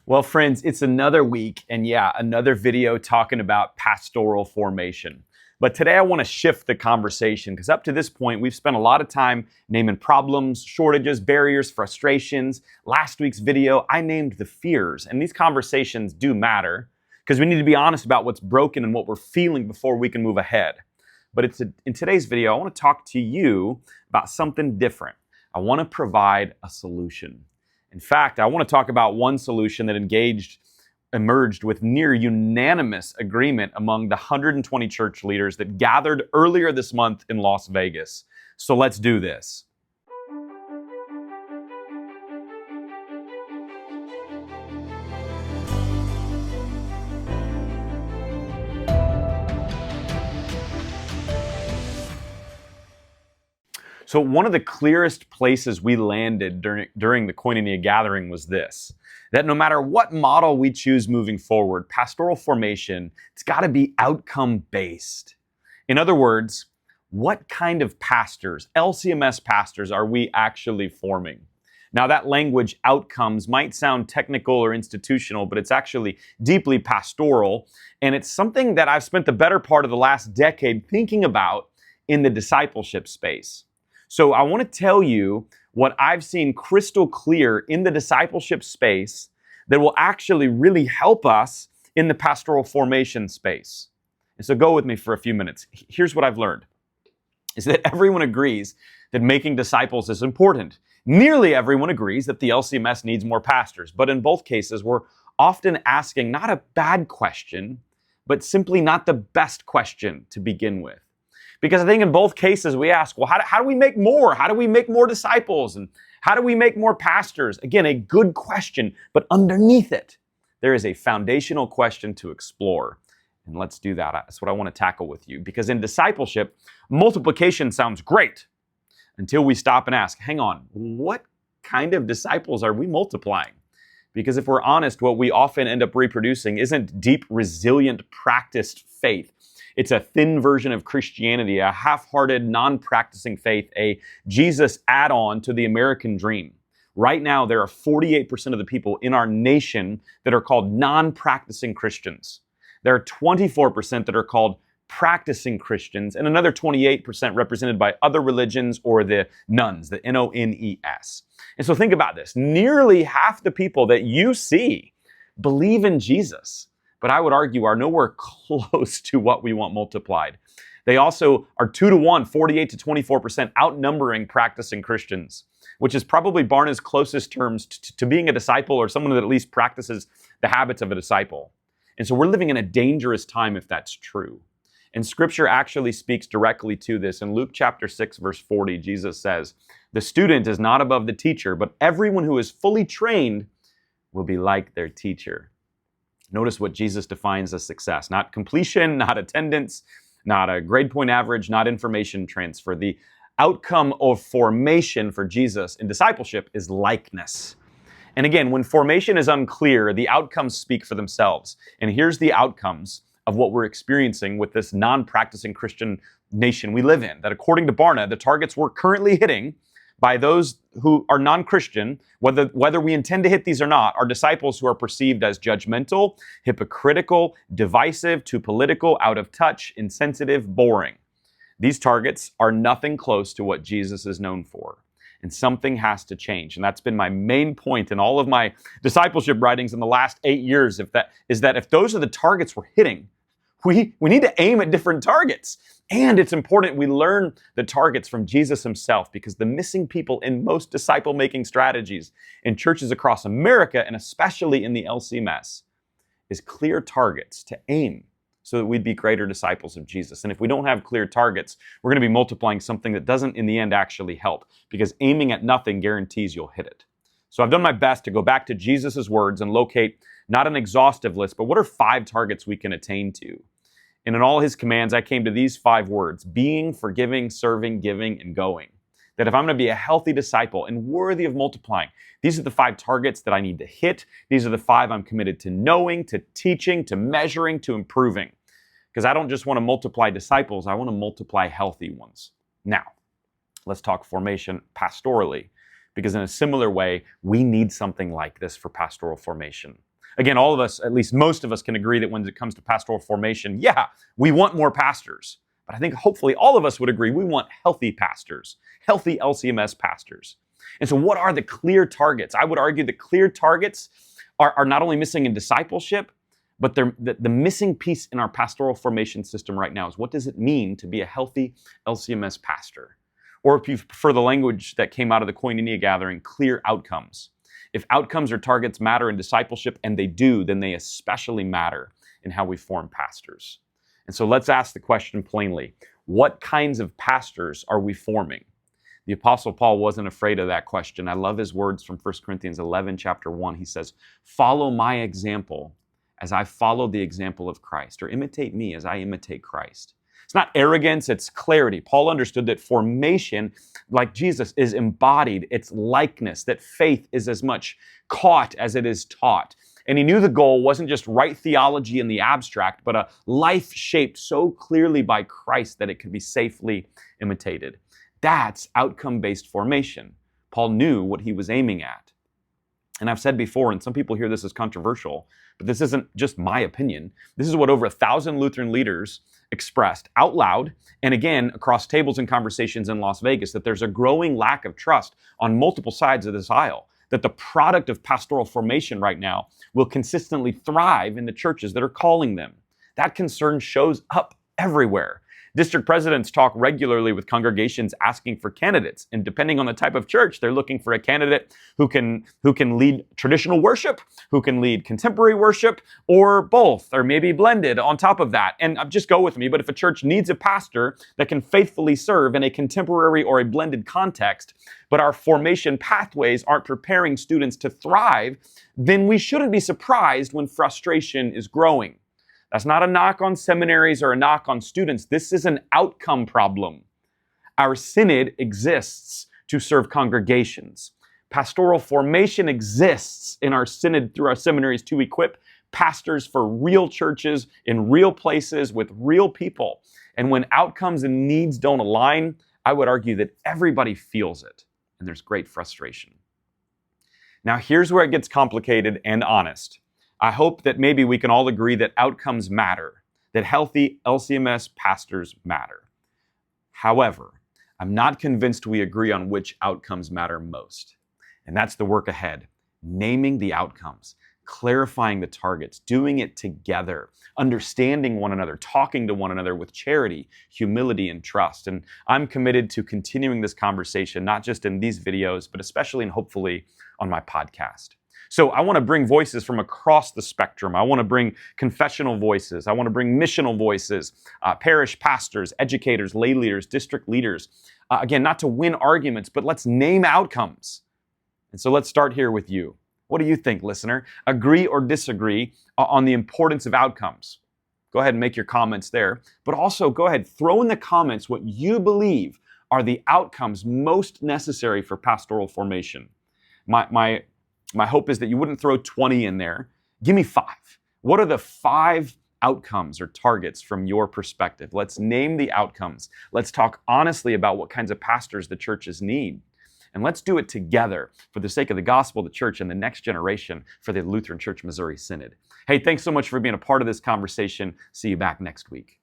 Well, friends, it's another week and another video talking about pastoral formation. But today I want to shift the conversation because up to this point, we've spent a lot of time naming problems, shortages, barriers, frustrations. Last week's video, I named the fears, and these conversations do matter because we need to be honest about what's broken and what we're feeling before we can move ahead. But in today's video, I want to talk to you about something different. I want to provide a solution. In fact, I want to talk about one solution that emerged with near unanimous agreement among the 120 church leaders that gathered earlier this month in Las Vegas. So let's do this. So one of the clearest places we landed during the Koinonia Gathering was this, that no matter what model we choose moving forward, pastoral formation, it's got to be outcome-based. In other words, what kind of pastors, LCMS pastors, are we actually forming? Now that language, outcomes, might sound technical or institutional, but it's actually deeply pastoral, and it's something that I've spent the better part of the last decade thinking about in the discipleship space. So I want to tell you what I've seen crystal clear in the discipleship space that will actually really help us in the pastoral formation space. And so go with me for a few minutes. Here's what I've learned, is that everyone agrees that making disciples is important. Nearly everyone agrees that the LCMS needs more pastors. But in both cases, we're often asking not a bad question, but simply not the best question to begin with. Because I think in both cases we ask, well, how do we make more? How do we make more disciples? And how do we make more pastors? Again, a good question, but underneath it, there is a foundational question to explore. And let's do that. That's what I want to tackle with you. Because in discipleship, multiplication sounds great until we stop and ask, hang on, what kind of disciples are we multiplying? Because if we're honest, what we often end up reproducing isn't deep, resilient, practiced faith. It's a thin version of Christianity, a half-hearted, non-practicing faith, a Jesus add-on to the American dream. Right now, there are 48% of the people in our nation that are called non-practicing Christians. There are 24% that are called practicing Christians, and another 28% represented by other religions or the nones, the N-O-N-E-S. And so think about this. Nearly half the people that you see believe in Jesus, but I would argue are nowhere close to what we want multiplied. They also are 2-to-1, 48 to 24% outnumbering practicing Christians, which is probably Barna's closest terms to being a disciple or someone that at least practices the habits of a disciple. And so we're living in a dangerous time if that's true. And Scripture actually speaks directly to this. In Luke chapter 6, verse 40, Jesus says, "The student is not above the teacher, but everyone who is fully trained will be like their teacher." Notice what Jesus defines as success. Not completion, not attendance, not a grade point average, not information transfer. The outcome of formation for Jesus in discipleship is likeness. And again, when formation is unclear, the outcomes speak for themselves. And here's the outcomes of what we're experiencing with this non-practicing Christian nation we live in. That according to Barna, the targets we're currently hitting by those who are non-Christian, whether we intend to hit these or not, are disciples who are perceived as judgmental, hypocritical, divisive, too political, out of touch, insensitive, boring. These targets are nothing close to what Jesus is known for. And something has to change. And that's been my main point in all of my discipleship writings in the last 8 years, if those are the targets we're hitting, we need to aim at different targets. And it's important we learn the targets from Jesus himself, because the missing people in most disciple-making strategies in churches across America, and especially in the LCMS, is clear targets to aim so that we'd be greater disciples of Jesus. And if we don't have clear targets, we're going to be multiplying something that doesn't in the end actually help, because aiming at nothing guarantees you'll hit it. So I've done my best to go back to Jesus' words and locate not an exhaustive list, but what are 5 targets we can attain to? And in all his commands, I came to these 5 words: being, forgiving, serving, giving, and going. That if I'm going to be a healthy disciple and worthy of multiplying, these are the 5 targets that I need to hit. These are the 5 I'm committed to knowing, to teaching, to measuring, to improving. Because I don't just want to multiply disciples, I want to multiply healthy ones. Now, let's talk formation pastorally, because in a similar way, we need something like this for pastoral formation. Again, all of us, at least most of us, can agree that when it comes to pastoral formation, yeah, we want more pastors. But I think hopefully all of us would agree we want healthy pastors, healthy LCMS pastors. And so what are the clear targets? I would argue the clear targets are not only missing in discipleship, but the missing piece in our pastoral formation system right now is, what does it mean to be a healthy LCMS pastor? Or if you prefer the language that came out of the Koinonia Gathering, clear outcomes. If outcomes or targets matter in discipleship, and they do, then they especially matter in how we form pastors. And so let's ask the question plainly. What kinds of pastors are we forming? The Apostle Paul wasn't afraid of that question. I love his words from 1 Corinthians 11, chapter 1. He says, "Follow my example as I followed the example of Christ," or imitate me as I imitate Christ. It's not arrogance, it's clarity. Paul understood that formation, like Jesus, is embodied. It's likeness, that faith is as much caught as it is taught. And he knew the goal wasn't just right theology in the abstract, but a life shaped so clearly by Christ that it could be safely imitated. That's outcome-based formation. Paul knew what he was aiming at. And I've said before, and some people hear this as controversial, but this isn't just my opinion. This is what over 1,000 Lutheran leaders expressed out loud, and again, across tables and conversations in Las Vegas, that there's a growing lack of trust on multiple sides of this aisle, that the product of pastoral formation right now will consistently thrive in the churches that are calling them. That concern shows up everywhere. District presidents talk regularly with congregations asking for candidates, and depending on the type of church, they're looking for a candidate who can lead traditional worship, who can lead contemporary worship, or both, or maybe blended on top of that. And just go with me, but if a church needs a pastor that can faithfully serve in a contemporary or a blended context, but our formation pathways aren't preparing students to thrive, then we shouldn't be surprised when frustration is growing. That's not a knock on seminaries or a knock on students. This is an outcome problem. Our synod exists to serve congregations. Pastoral formation exists in our synod through our seminaries to equip pastors for real churches in real places with real people. And when outcomes and needs don't align, I would argue that everybody feels it, and there's great frustration. Now, here's where it gets complicated and honest. I hope that maybe we can all agree that outcomes matter, that healthy LCMS pastors matter. However, I'm not convinced we agree on which outcomes matter most. And that's the work ahead. Naming the outcomes, clarifying the targets, doing it together, understanding one another, talking to one another with charity, humility, and trust. And I'm committed to continuing this conversation, not just in these videos, but especially and hopefully on my podcast. So I want to bring voices from across the spectrum. I want to bring confessional voices. I want to bring missional voices, parish pastors, educators, lay leaders, district leaders. Again, not to win arguments, but let's name outcomes. And so let's start here with you. What do you think, listener? Agree or disagree on the importance of outcomes? Go ahead and make your comments there. But also go ahead, throw in the comments what you believe are the outcomes most necessary for pastoral formation. My hope is that you wouldn't throw 20 in there. Give me 5. What are the 5 outcomes or targets from your perspective? Let's name the outcomes. Let's talk honestly about what kinds of pastors the churches need. And let's do it together for the sake of the gospel, the church, and the next generation for the Lutheran Church Missouri Synod. Hey, thanks so much for being a part of this conversation. See you back next week.